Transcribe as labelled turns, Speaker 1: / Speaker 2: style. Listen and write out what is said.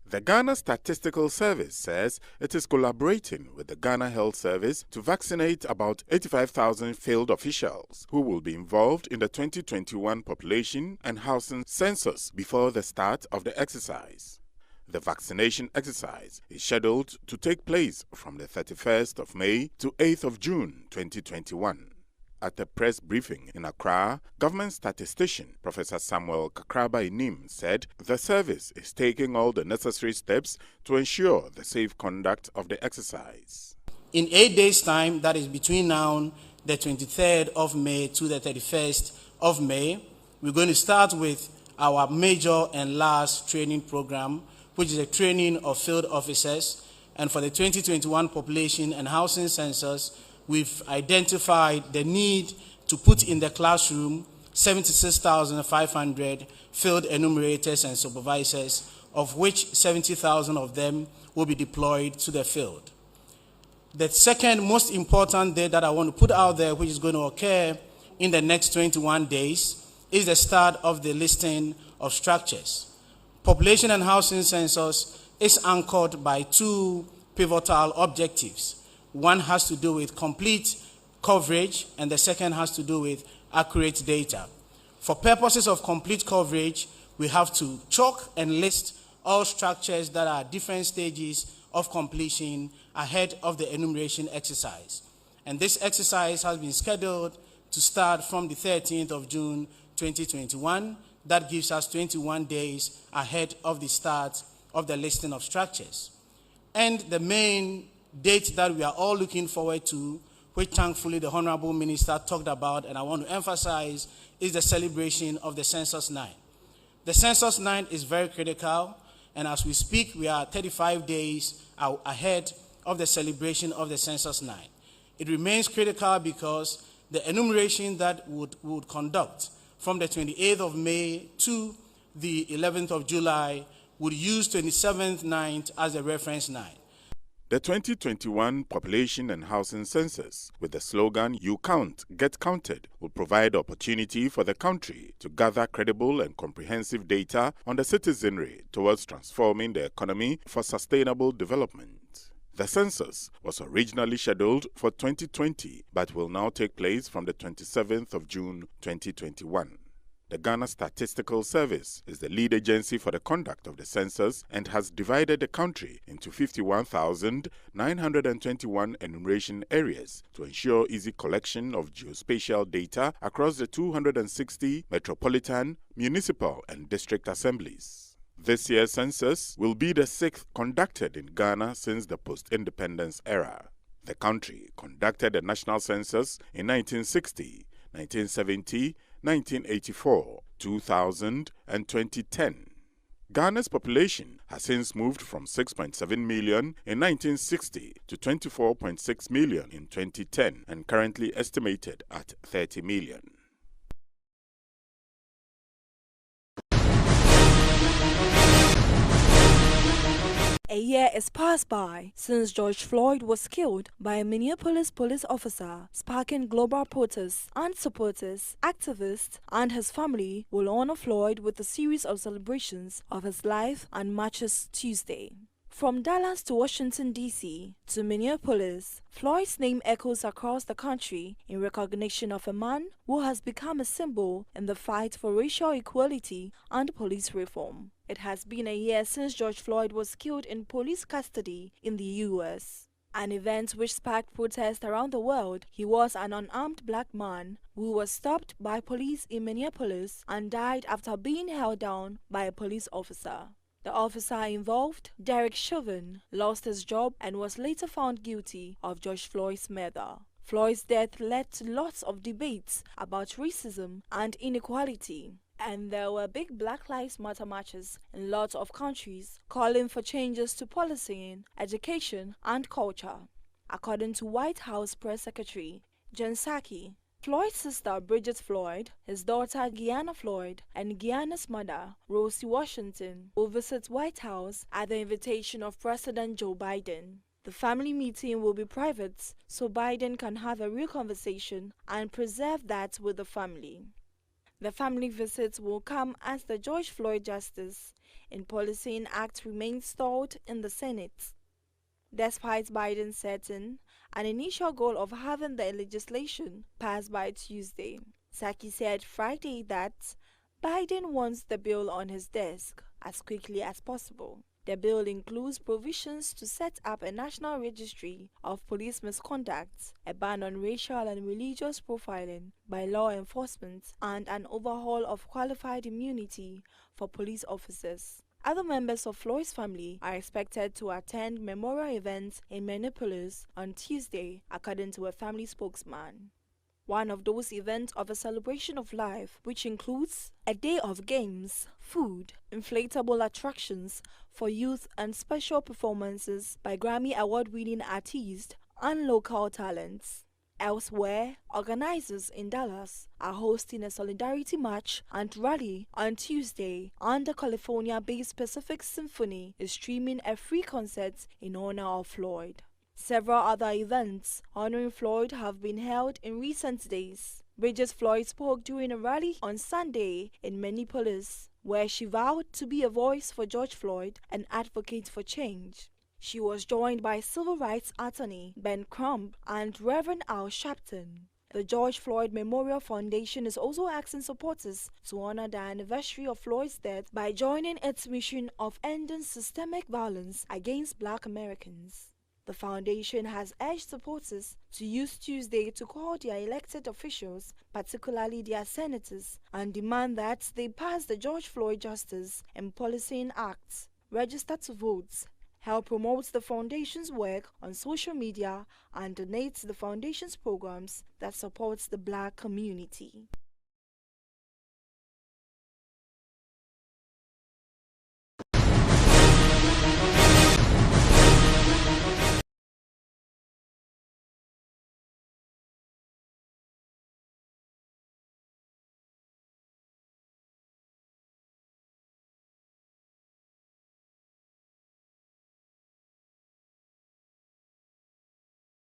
Speaker 1: The Ghana Statistical Service says it is collaborating with the Ghana Health Service to vaccinate about 85,000 field officials who will be involved in the 2021 population and housing census before the start of the exercise. The vaccination exercise is scheduled to take place from the 31st of May to 8th of June 2021. At a press briefing in Accra, government statistician Professor Samuel Kakraba-Inim said the service is taking all the necessary steps to ensure the safe conduct of the exercise.
Speaker 2: In 8 days' time, that is between now, the 23rd of May to the 31st of May, we're going to start with our major and last training program, which is a training of field officers. And for the 2021 population and housing census, we've identified the need to put in the classroom 76,500 field enumerators and supervisors, of which 70,000 of them will be deployed to the field. The second most important date that I want to put out there, which is going to occur in the next 21 days, is the start of the listing of structures. Population and housing census is anchored by two pivotal objectives. One has to do with complete coverage, and the second has to do with accurate data. For purposes of complete coverage, we have to chalk and list all structures that are at different stages of completion ahead of the enumeration exercise. And this exercise has been scheduled to start from the 13th of June 2021. That gives us 21 days ahead of the start of the listing of structures. And the main date that we are all looking forward to, which thankfully the Honorable Minister talked about, and I want to emphasize, is the celebration of the Census 9. The Census 9 is very critical, and as we speak, we are 35 days ahead of the celebration of the Census 9. It remains critical because the enumeration that we would conduct from the 28th of May to the 11th of July would use 27th 9th as the reference 9.
Speaker 1: The 2021 Population and Housing Census, with the slogan "You Count, Get Counted," will provide opportunity for the country to gather credible and comprehensive data on the citizenry towards transforming the economy for sustainable development. The census was originally scheduled for 2020 but will now take place from the 27th of June 2021. The Ghana Statistical Service is the lead agency for the conduct of the census and has divided the country into 51,921 enumeration areas to ensure easy collection of geospatial data across the 260 metropolitan, municipal, and district assemblies. This year's census will be the sixth conducted in Ghana since the post-independence era. The country conducted a national census in 1960, 1970, 1984, 2000, and 2010. Ghana's population has since moved from 6.7 million in 1960 to 24.6 million in 2010 and currently estimated at 30 million.
Speaker 3: A year has passed by since George Floyd was killed by a Minneapolis police officer, sparking global protests, and supporters, activists, and his family will honor Floyd with a series of celebrations of his life and marches Tuesday. From Dallas to Washington, D.C. to Minneapolis, Floyd's name echoes across the country in recognition of a man who has become a symbol in the fight for racial equality and police reform. It has been a year since George Floyd was killed in police custody in the U.S., an event which sparked protests around the world. He was an unarmed black man who was stopped by police in Minneapolis and died after being held down by a police officer. The officer involved, Derek Chauvin, lost his job and was later found guilty of George Floyd's murder. Floyd's death led to lots of debates about racism and inequality, and there were big Black Lives Matter marches in lots of countries calling for changes to policing, education, and culture. According to White House Press Secretary Jen Psaki, Floyd's sister Bridget Floyd, his daughter Gianna Floyd, and Gianna's mother, Rosie Washington, will visit White House at the invitation of President Joe Biden. The family meeting will be private, so Biden can have a real conversation and preserve that with the family. The family visits will come as the George Floyd Justice in Policing Act remains stalled in the Senate. Despite Biden setting an initial goal of having the legislation passed by Tuesday, Psaki said Friday that Biden wants the bill on his desk as quickly as possible. The bill includes provisions to set up a national registry of police misconduct, a ban on racial and religious profiling by law enforcement, and an overhaul of qualified immunity for police officers. Other members of Floyd's family are expected to attend memorial events in Minneapolis on Tuesday, according to a family spokesman. One of those events of a celebration of life, which includes a day of games, food, inflatable attractions for youth and special performances by Grammy Award-winning artists and local talents. Elsewhere, organizers in Dallas are hosting a solidarity march and rally on Tuesday, and the California-based Pacific Symphony is streaming a free concert in honor of Floyd. Several other events honoring Floyd have been held in recent days. Bridget Floyd spoke during a rally on Sunday in Minneapolis, where she vowed to be a voice for George Floyd and advocate for change. She was joined by civil rights attorney Ben Crump and Reverend Al Sharpton. The George Floyd Memorial Foundation is also asking supporters to honor the anniversary of Floyd's death by joining its mission of ending systemic violence against Black Americans. The foundation has urged supporters to use Tuesday to call their elected officials, particularly their senators, and demand that they pass the George Floyd Justice and Policing Act, register to vote, help promote the foundation's work on social media, and donate to the foundation's programs that support the Black community.